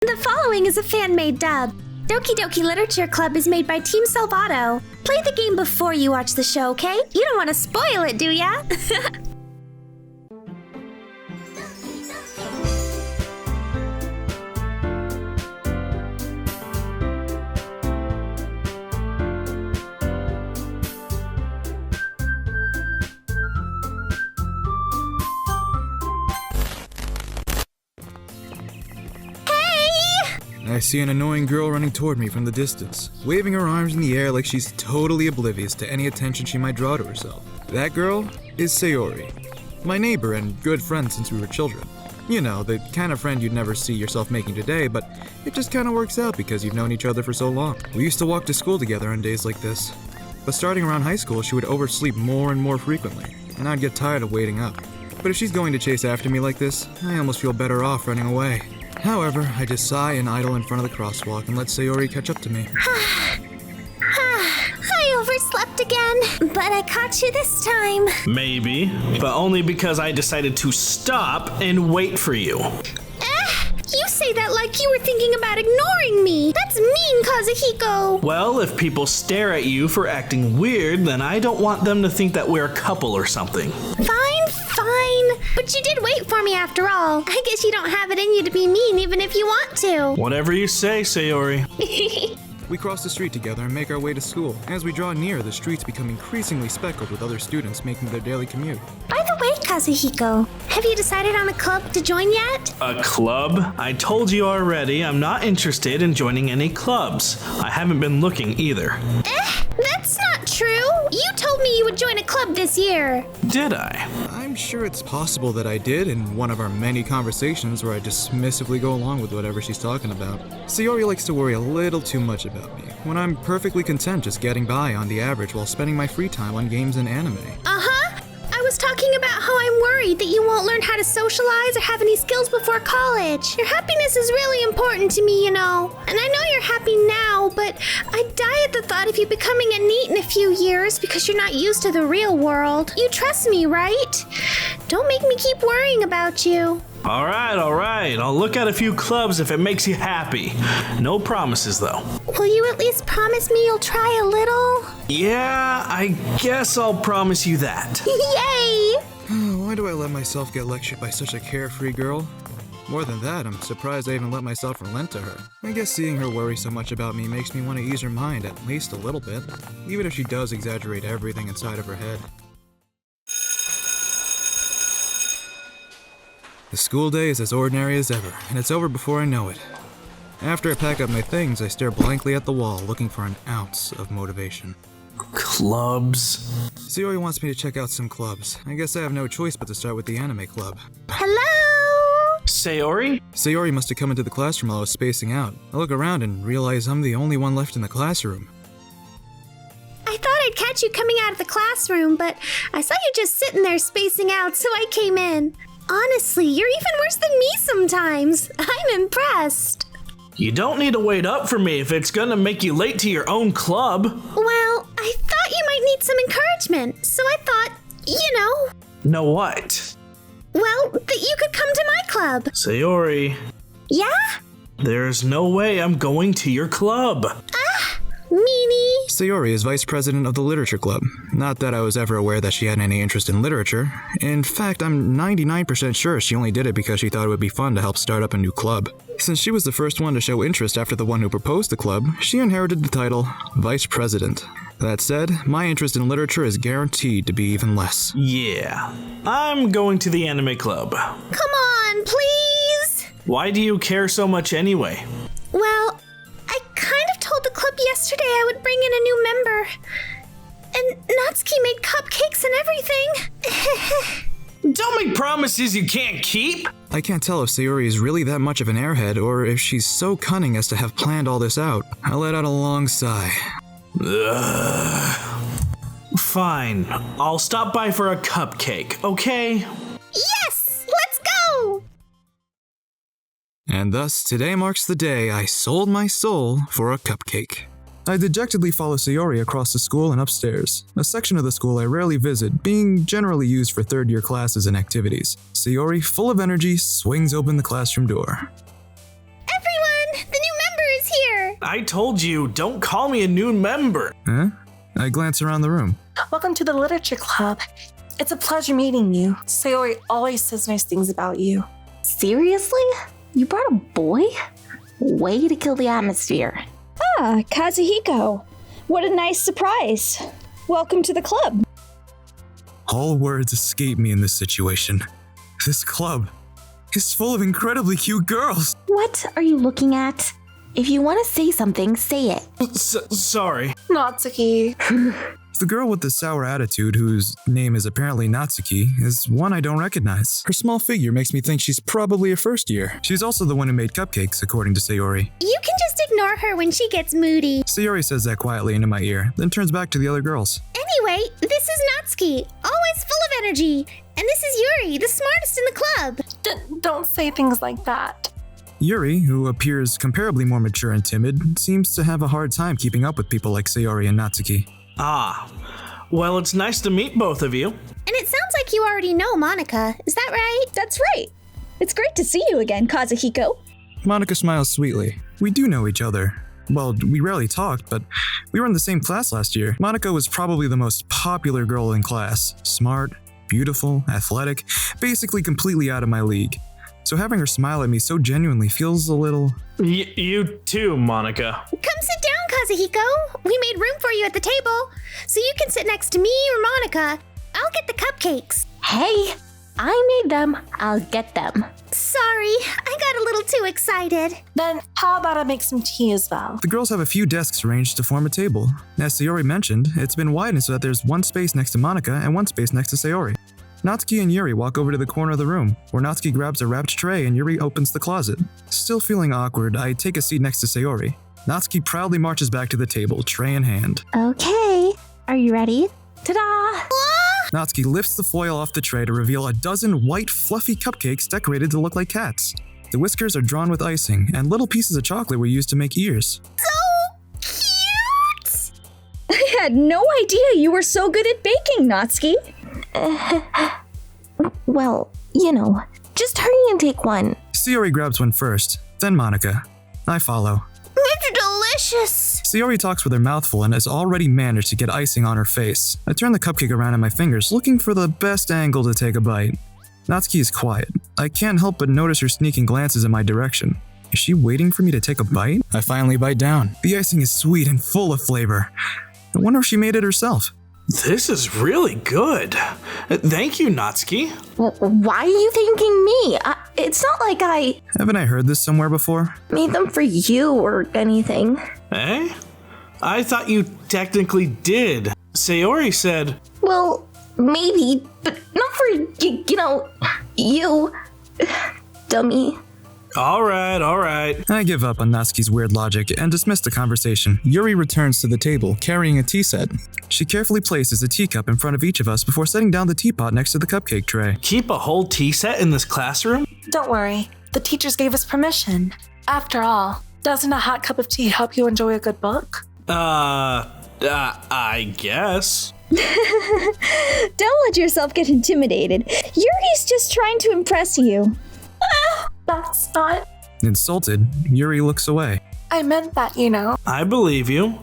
The following is a fan-made dub. Doki Doki Literature Club is made by Team Salvato. Play the game before you watch the show, okay? You don't want to spoil it, do ya? I see an annoying girl running toward me from the distance, waving her arms in the air like she's totally oblivious to any attention she might draw to herself. That girl is Sayori, my neighbor and good friend since we were children. You know, the kind of friend you'd never see yourself making today, but it just kind of works out because you've known each other for so long. We used to walk to school together on days like this, but starting around high school, she would oversleep more and more frequently, and I'd get tired of waiting up. But if she's going to chase after me like this, I almost feel better off running away. However, I just sigh and idle in front of the crosswalk and let Sayori catch up to me. I overslept again, but I caught you this time. Maybe, but only because I decided to stop and wait for you. You say that like you were thinking about ignoring me. That's mean, Kazuhiko. Well, if people stare at you for acting weird, then I don't want them to think that we're a couple or something. Fine. But you did wait for me after all. I guess you don't have it in you to be mean even if you want to. Whatever you say, Sayori. We cross the street together and make our way to school. As we draw near, the streets become increasingly speckled with other students making their daily commute. By the way, Kazuhiko, have you decided on a club to join yet? A club? I told you already, I'm not interested in joining any clubs. I haven't been looking either. That's not true. You told me you would join a club this year. Did I? I'm sure it's possible that I did in one of our many conversations where I dismissively go along with whatever she's talking about. Sayori likes to worry a little too much about me, when I'm perfectly content just getting by on the average while spending my free time on games and anime. I was talking about how I'm worried that you won't learn how to socialize or have any skills before college. Your happiness is really important to me, you know. And I know you're happy now, but I'd die at the thought of you becoming a NEET in a few years because you're not used to the real world. You trust me, right? Don't make me keep worrying about you. All right. I'll look at a few clubs if it makes you happy. No promises, though. Will you at least promise me you'll try a little? Yeah, I guess I'll promise you that. Yay! Why do I let myself get lectured by such a carefree girl? More than that, I'm surprised I even let myself relent to her. I guess seeing her worry so much about me makes me want to ease her mind at least a little bit, even if she does exaggerate everything inside of her head. The school day is as ordinary as ever, and it's over before I know it. After I pack up my things, I stare blankly at the wall, looking for an ounce of motivation. Clubs? Sayori wants me to check out some clubs. I guess I have no choice but to start with the anime club. Hello? Sayori? Sayori must have come into the classroom while I was spacing out. I look around and realize I'm the only one left in the classroom. I thought I'd catch you coming out of the classroom, but I saw you just sitting there spacing out, so I came in. Honestly, you're even worse than me sometimes. I'm impressed. You don't need to wait up for me if it's gonna make you late to your own club. Well, I thought you might need some encouragement, so I thought, Know what? well, that you could come to my club. Sayori, Yeah? there's no way I'm going to your club. Meanie. Sayori is vice president of the literature club. Not that I was ever aware that she had any interest in literature. In fact, I'm 99% sure she only did it because she thought it would be fun to help start up a new club. Since she was the first one to show interest after the one who proposed the club, she inherited the title vice president. That said, my interest in literature is guaranteed to be even less. Yeah, I'm going to the anime club. Come on, please. Why do you care so much anyway? Well, I kind of told the club yesterday I would bring in a new member. And Natsuki made cupcakes and everything. Don't make promises you can't keep! I can't tell if Sayori is really that much of an airhead or if she's so cunning as to have planned all this out. I let out a long sigh. Fine, I'll stop by for a cupcake, okay? Yes! Let's go! And thus, today marks the day I sold my soul for a cupcake. I dejectedly follow Sayori across the school and upstairs, a section of the school I rarely visit, being generally used for third-year classes and activities. Sayori, full of energy, swings open the classroom door. Everyone! I told you, don't call me a new member. Huh? I glance around the room. Welcome to the Literature Club. It's a pleasure meeting you. Sayori always says nice things about you. Seriously? You brought a boy? Way to kill the atmosphere. Ah, Kazuhiko. What a nice surprise. Welcome to the club. All words escape me in this situation. This club is full of incredibly cute girls. What are you looking at? If you want to say something, say it. Sorry. Natsuki. The girl with the sour attitude, whose name is apparently Natsuki, is one I don't recognize. Her small figure makes me think she's probably a first year. She's also the one who made cupcakes, according to Sayori. You can just ignore her when she gets moody. Sayori says that quietly into my ear, then turns back to the other girls. Anyway, this is Natsuki, always full of energy. And this is Yuri, the smartest in the club. Don't say things like that. Yuri, who appears comparably more mature and timid, seems to have a hard time keeping up with people like Sayori and Natsuki. Ah, well, it's nice to meet both of you. And it sounds like you already know Monika, is that right? That's right. It's great to see you again, Kazuhiko. Monika smiles sweetly. We do know each other. Well, we rarely talked, but we were in the same class last year. Monika was probably the most popular girl in class. Smart, beautiful, athletic, basically completely out of my league. So having her smile at me so genuinely feels a little... You too, Monika. Come sit down, Kazuhiko. We made room for you at the table, so you can sit next to me or Monika. I'll get the cupcakes. Hey, I made them. I'll get them. Sorry, I got a little too excited. Then how about I make some tea as well? The girls have a few desks arranged to form a table. As Sayori mentioned, it's been widened so that there's one space next to Monika and one space next to Sayori. Natsuki and Yuri walk over to the corner of the room, where Natsuki grabs a wrapped tray and Yuri opens the closet. Still feeling awkward, I take a seat next to Sayori. Natsuki proudly marches back to the table, tray in hand. Okay, are you ready? Ta-da! Natsuki lifts the foil off the tray to reveal a dozen white, fluffy cupcakes decorated to look like cats. The whiskers are drawn with icing, and little pieces of chocolate were used to make ears. So cute! I had no idea you were so good at baking, Natsuki. Well, just hurry and take one. Sayori grabs one first, then Monika. I follow. It's delicious. Sayori talks with her mouth full and has already managed to get icing on her face. I turn the cupcake around in my fingers, looking for the best angle to take a bite. Natsuki is quiet. I can't help but notice her sneaking glances in my direction. Is she waiting for me to take a bite? I finally bite down. The icing is sweet and full of flavor. I wonder if she made it herself. This is really good. Thank you, Natsuki. Why are you thanking me? It's not like I Haven't I heard this somewhere before? made them for you or anything. Eh? I thought you technically did. Sayori said... Well, maybe, but not for, you. Dummy. All right. I give up on Natsuki's weird logic and dismiss the conversation. Yuri returns to the table, carrying a tea set. She carefully places a teacup in front of each of us before setting down the teapot next to the cupcake tray. Keep a whole tea set in this classroom? Don't worry. The teachers gave us permission. After all, doesn't a hot cup of tea help you enjoy a good book? I guess. Don't let yourself get intimidated. Yuri's just trying to impress you. That's not... Insulted, Yuri looks away. I meant that, I believe you.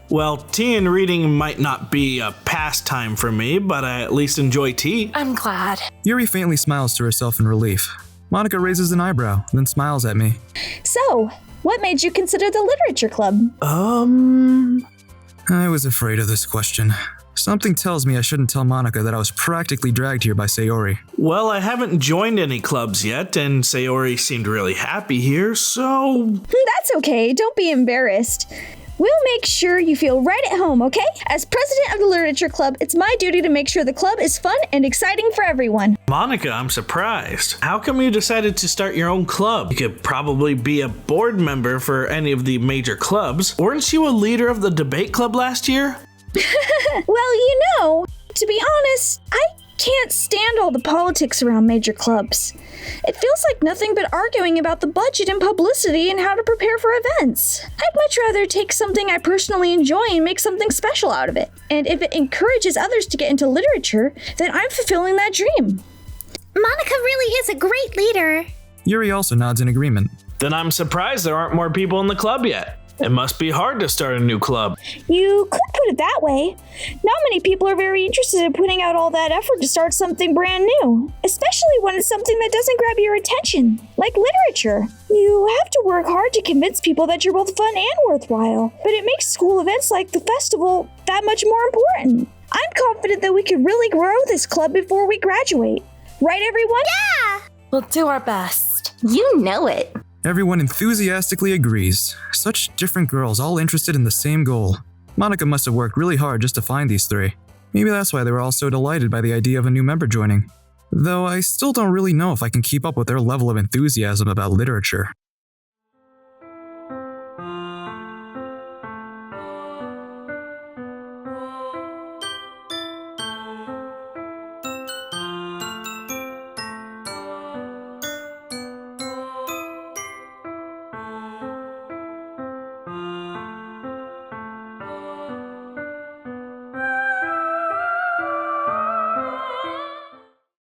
Well, tea and reading might not be a pastime for me, but I at least enjoy tea. I'm glad. Yuri faintly smiles to herself in relief. Monika raises an eyebrow, then smiles at me. So, what made you consider the literature club? I was afraid of this question. Something tells me I shouldn't tell Monika that I was practically dragged here by Sayori. Well, I haven't joined any clubs yet, and Sayori seemed really happy here, so... That's okay, don't be embarrassed. We'll make sure you feel right at home, okay? As president of the literature club, it's my duty to make sure the club is fun and exciting for everyone. Monika, I'm surprised. How come you decided to start your own club? You could probably be a board member for any of the major clubs. Weren't you a leader of the debate club last year? Well, to be honest, I can't stand all the politics around major clubs. It feels like nothing but arguing about the budget and publicity and how to prepare for events. I'd much rather take something I personally enjoy and make something special out of it. And if it encourages others to get into literature, then I'm fulfilling that dream. Monika really is a great leader. Yuri also nods in agreement. Then I'm surprised there aren't more people in the club yet. It must be hard to start a new club. You could put it that way. Not many people are very interested in putting out all that effort to start something brand new, especially when it's something that doesn't grab your attention, like literature. You have to work hard to convince people that you're both fun and worthwhile, but it makes school events like the festival that much more important. I'm confident that we could really grow this club before we graduate. Right, everyone? Yeah! We'll do our best. You know it. Everyone enthusiastically agrees. Such different girls, all interested in the same goal. Monika must have worked really hard just to find these three. Maybe that's why they were all so delighted by the idea of a new member joining. Though I still don't really know if I can keep up with their level of enthusiasm about literature.